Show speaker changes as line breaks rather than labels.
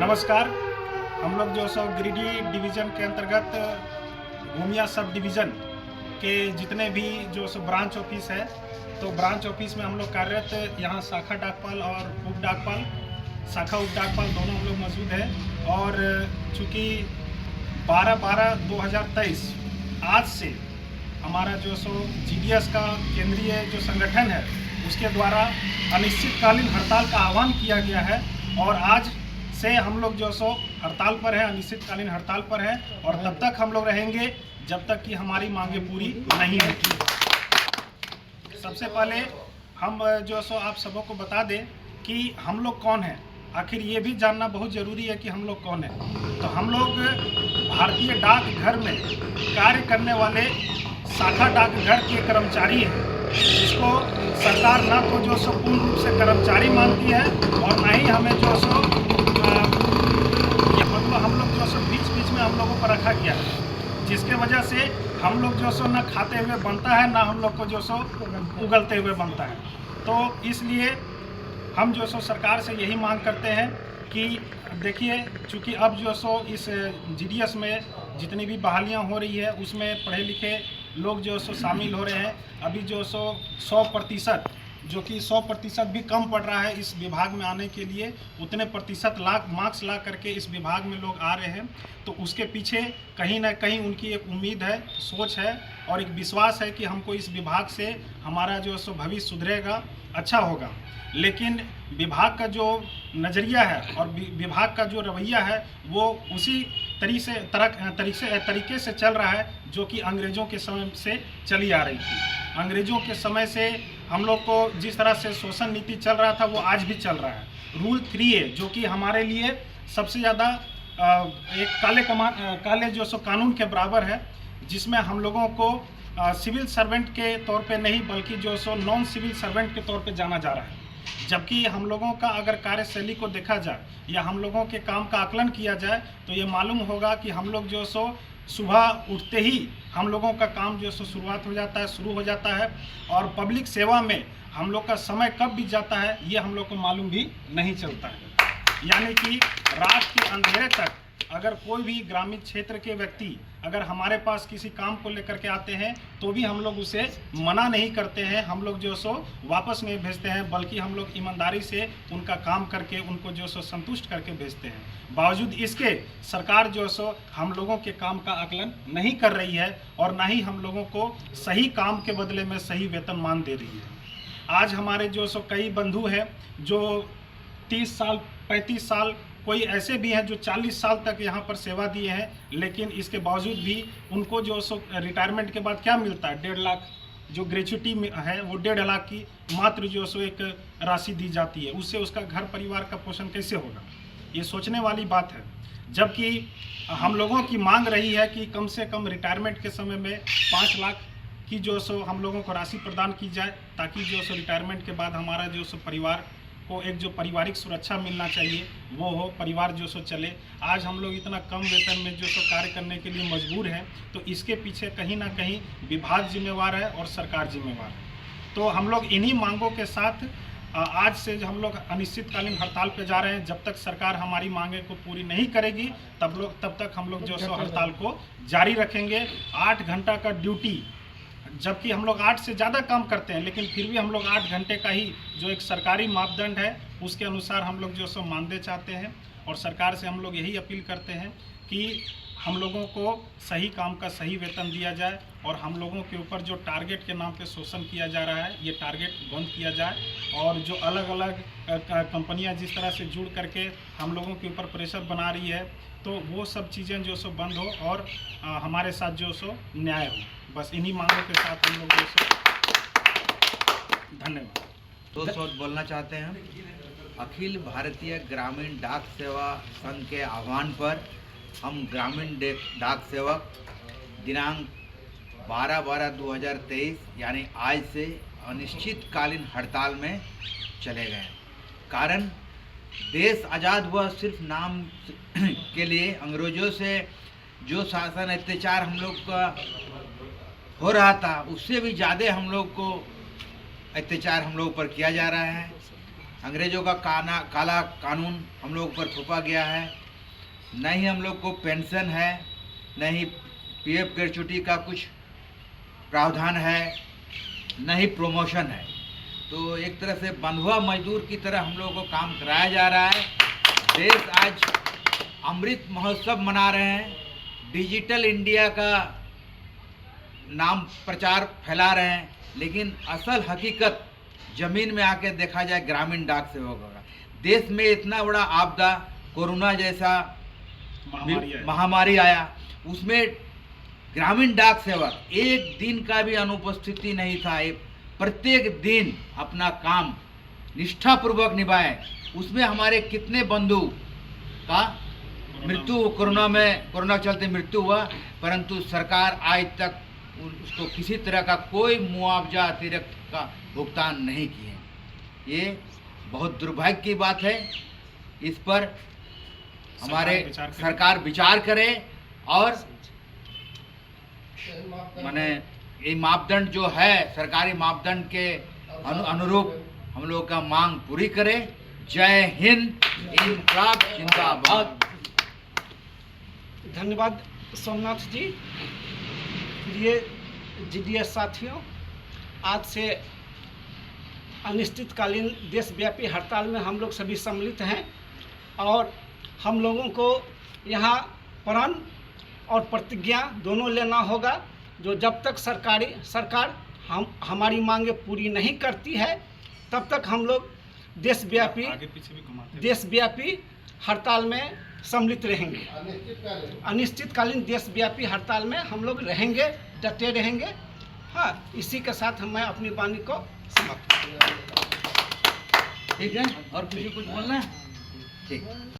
नमस्कार। हम लोग जो सो गिरिडीह डिवीज़न के अंतर्गत भूमिया सब डिवीज़न के जितने भी जो सो ब्रांच ऑफिस है, तो ब्रांच ऑफिस में हम लोग कार्यरत यहाँ शाखा डाकपाल और उप डाकपाल, शाखा उप डाकपाल दोनों हम लोग मौजूद हैं। और चूँकि 12/12/2023 आज से हमारा जो सो GDS का केंद्रीय जो संगठन है उसके द्वारा अनिश्चितकालीन हड़ताल का आह्वान किया गया है और आज से हम लोग जो सो हड़ताल पर है, अनिश्चितकालीन हड़ताल पर है और तब तक हम लोग रहेंगे जब तक कि हमारी मांगे पूरी नहीं होती। सबसे पहले हम जो सो आप सबों को बता दें कि हम लोग कौन हैं। आखिर ये भी जानना बहुत ज़रूरी है कि हम लोग कौन हैं। तो हम लोग भारतीय डाकघर में कार्य करने वाले शाखा डाकघर के कर्मचारी हैं, जिसको सरकार ना तो जो सो पूर्ण रूप से कर्मचारी मानती है और ना ही हमें जो सो मतलब हम लोग जो सो बीच बीच में हम लोगों को रखा गया है, जिसके वजह से हम लोग जो सो ना खाते हुए बनता है, ना हम लोग को जो सो उगलते हुए बनता है। तो इसलिए हम जो सो सरकार से यही मांग करते हैं कि देखिए, चूँकि अब जो सो इस GDS में जितनी भी बहालियां हो रही है उसमें पढ़े लिखे लोग जो सो शामिल हो रहे हैं। अभी जो सो 100%, जो कि 100% भी कम पड़ रहा है इस विभाग में आने के लिए, उतने प्रतिशत मार्क्स ला करके इस विभाग में लोग आ रहे हैं। तो उसके पीछे कहीं ना कहीं उनकी एक उम्मीद है, सोच है और एक विश्वास है कि हमको इस विभाग से हमारा जो सो भविष्य सुधरेगा, अच्छा होगा। लेकिन विभाग का जो नज़रिया है और विभाग का जो रवैया है वो उसी तरीके से चल रहा है जो कि अंग्रेज़ों के समय से चली आ रही थी। अंग्रेज़ों के समय से हम लोग को जिस तरह से शोषण नीति चल रहा था वो आज भी चल रहा है। रूल 3A जो कि हमारे लिए सबसे ज़्यादा एक काले जो सो कानून के बराबर है, जिसमें हम लोगों को सिविल सर्वेंट के तौर पे नहीं बल्कि जो सो नॉन सिविल सर्वेंट के तौर पे जाना जा रहा है। जबकि हम लोगों का अगर कार्यशैली को देखा जाए या हम लोगों के काम का आकलन किया जाए तो ये मालूम होगा कि हम लोग जो सो सुबह उठते ही हम लोगों का काम जो सो शुरू हो जाता है और पब्लिक सेवा में हम लोग का समय कब बीत जाता है ये हम लोग को मालूम भी नहीं चलता है। यानी कि रात के अंधेरे तक अगर कोई भी ग्रामीण क्षेत्र के व्यक्ति अगर हमारे पास किसी काम को लेकर के आते हैं तो भी हम लोग उसे मना नहीं करते हैं, हम लोग जो सो वापस नहीं भेजते हैं, बल्कि हम लोग ईमानदारी से उनका काम करके उनको जो सो संतुष्ट करके भेजते हैं। बावजूद इसके सरकार जो सो हम लोगों के काम का आकलन नहीं कर रही है और ना ही हम लोगों को सही काम के बदले में सही वेतनमान दे रही है। आज हमारे जो सो कई बंधु हैं जो 30 साल 35 साल, कोई ऐसे भी हैं जो 40 साल तक यहाँ पर सेवा दिए हैं, लेकिन इसके बावजूद भी उनको जो सो रिटायरमेंट के बाद क्या मिलता है, 1.5 लाख जो ग्रेच्युटी है वो 1.5 लाख की मात्र जो सो एक राशि दी जाती है। उससे उसका घर परिवार का पोषण कैसे होगा, ये सोचने वाली बात है। जबकि हम लोगों की मांग रही है कि कम से कम रिटायरमेंट के समय में 5 लाख की जो सो हम लोगों को राशि प्रदान की जाए, ताकि जो सो रिटायरमेंट के बाद हमारा जो सो परिवार को एक जो पारिवारिक सुरक्षा मिलना चाहिए वो हो, परिवार जो सो चले। आज हम लोग इतना कम वेतन में जो सो कार्य करने के लिए मजबूर हैं, तो इसके पीछे कहीं ना कहीं विभाग जिम्मेवार है और सरकार जिम्मेवार है। तो हम लोग इन्हीं मांगों के साथ आज से हम लोग अनिश्चितकालीन हड़ताल पे जा रहे हैं। जब तक सरकार हमारी मांगे को पूरी नहीं करेगी तब तक हम लोग जो सो हड़ताल को जारी रखेंगे। 8 घंटा का ड्यूटी, जबकि हम लोग 8 से ज़्यादा काम करते हैं, लेकिन फिर भी हम लोग 8 घंटे का ही जो एक सरकारी मापदंड है उसके अनुसार हम लोग जो सो मानदेय चाहते हैं। और सरकार से हम लोग यही अपील करते हैं कि हम लोगों को सही काम का सही वेतन दिया जाए और हम लोगों के ऊपर जो टारगेट के नाम पे शोषण किया जा रहा है ये टारगेट बंद किया जाए। और जो अलग अलग कंपनियां जिस तरह से जुड़ करके हम लोगों के ऊपर प्रेशर बना रही है, तो वो सब चीज़ें जो सो बंद हो और हमारे साथ जो सो न्याय हो। बस इन्हीं मांगों के साथ हम लोग जो सो धन्यवाद।
दो शब्द बोलना चाहते हैं। अखिल भारतीय ग्रामीण डाक सेवा संघ के आह्वान पर हम ग्रामीण डाक सेवक दिनांक 12/12/2023 यानी आज से अनिश्चितकालीन हड़ताल में चले गए। कारण देश आज़ाद हुआ सिर्फ नाम के लिए। अंग्रेज़ों से जो शासन अत्याचार हम लोग का हो रहा था उससे भी ज़्यादा हम लोग को अत्याचार हम लोग पर किया जा रहा है। अंग्रेज़ों का काला कानून हम लोग पर थोपा गया है। न ही हम लोग को पेंशन है, न ही पीएफ ग्रेच्युटी का कुछ प्रावधान है, न ही प्रमोशन है। तो एक तरह से बंधुआ मजदूर की तरह हम लोगों को काम कराया जा रहा है। देश आज अमृत महोत्सव मना रहे हैं, डिजिटल इंडिया का नाम प्रचार फैला रहे हैं, लेकिन असल हकीकत ज़मीन में आके देखा जाए ग्रामीण डाक सेवक होगा। देश में इतना बड़ा आपदा कोरोना जैसा महामारी आया, उसमें ग्रामीण डाक सेवक एक दिन का भी अनुपस्थिति नहीं था। प्रत्येक दिन अपना काम निष्ठापूर्वक निभाए। उसमें हमारे कितने बंधु का मृत्यु कोरोना चलते मृत्यु हुआ, परंतु सरकार आज तक उसको किसी तरह का कोई मुआवजा अतिरिक्त का भुगतान नहीं किए। ये बहुत दुर्भाग्य की बात है। इस पर हमारे सरकार विचार करे और माने ये मापदंड जो है सरकारी मापदंड के अनुरूप हम लोग का मांग पूरी करे। जय हिंद, इनकलाब जिंदाबाद।
धन्यवाद सोमनाथ जी। ये जीडीएस साथियों, आज से अनिश्चितकालीन देशव्यापी हड़ताल में हम लोग सभी सम्मिलित हैं और हम लोगों को यहाँ प्रण और प्रतिज्ञा दोनों लेना होगा। जो जब तक सरकार हमारी मांगें पूरी नहीं करती है, तब तक हम लोग देशव्यापी हड़ताल में सम्मिलित रहेंगे। अनिश्चितकालीन देशव्यापी हड़ताल में हम लोग रहेंगे, डटे रहेंगे। हाँ, इसी के साथ मैं अपनी वाणी को समाप्त।
ठीक है, और किसी कुछ बोलना है? ठीक।